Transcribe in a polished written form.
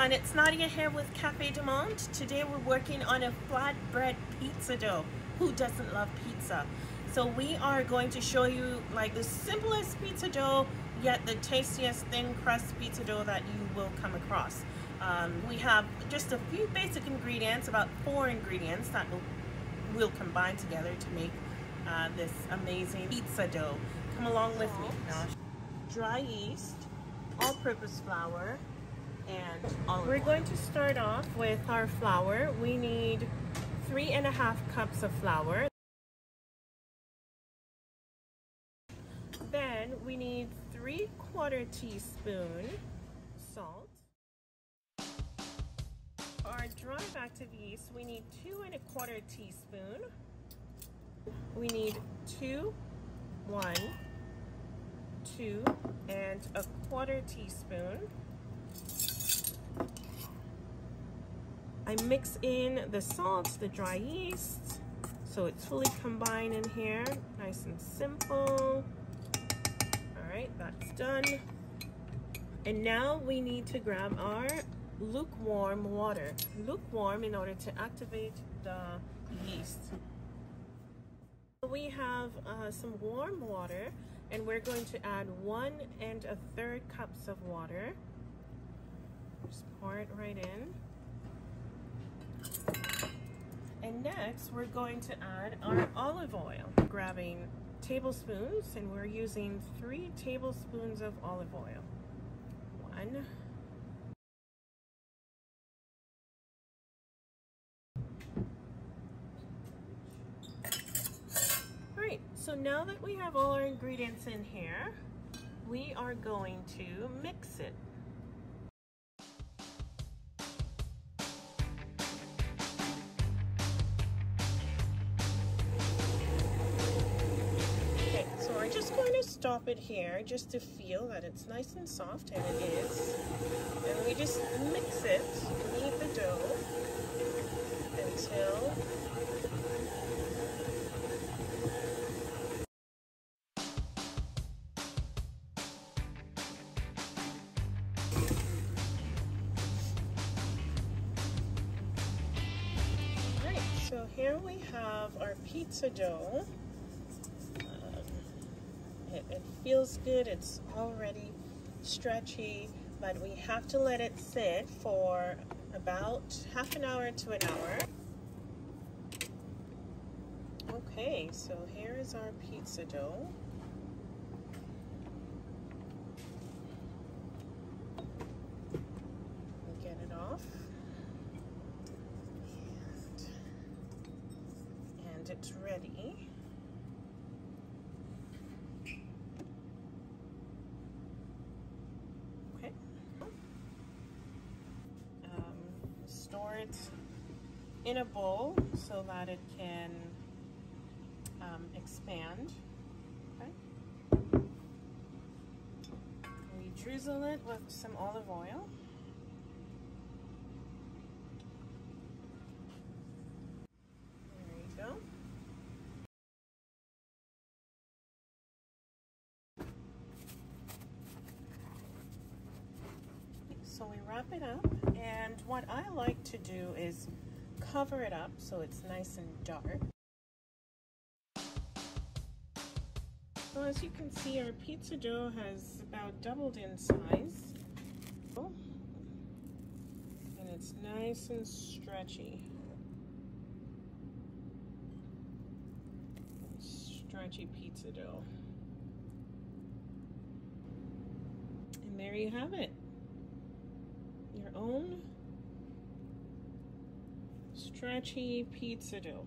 everyone, it's Nadia here with Cafe du Monde. Today we're working on a flatbread pizza dough. Who doesn't love pizza? So we are going to show you like the simplest pizza dough, yet the tastiest thin crust pizza dough that you will come across. We have just a few basic ingredients, about 4 ingredients that we'll combine together to make this amazing pizza dough. Come along with me. Now, dry yeast, all-purpose flour, and olive oil. We're going to start off with our flour. We need 3.5 cups of flour. Then we need 3/4 teaspoon salt. Our dry active yeast, we need 2.25 teaspoon. We need 1, 2, and 1/4 teaspoon. I mix in the salt, the dry yeast, so it's fully combined in here, nice and simple. All right, that's done. And now we need to grab our lukewarm water. Lukewarm in order to activate the yeast. We have some warm water, and we're going to add 1 1/3 cups of water. Just pour it right in. And next, we're going to add our olive oil. Grabbing tablespoons, and we're using 3 tablespoons of olive oil. 1. All right, so now that we have all our ingredients in here, we are going to mix it. Stop it here just to feel that it's nice and soft, and it is. And we just mix it, knead the dough until Alright, so here we have our pizza dough. It feels good, it's already stretchy, but we have to let it sit for about half an hour to an hour. Okay, so here is our pizza dough. We get it off. And it's ready. Store it in a bowl so that it can expand. Okay. We drizzle it with some olive oil. There you go. So we wrap it up, and what I like to do is cover it up so it's nice and dark. So as you can see, our pizza dough has about doubled in size. And it's nice and stretchy. Stretchy pizza dough. And there you have it. Your own stretchy pizza dough.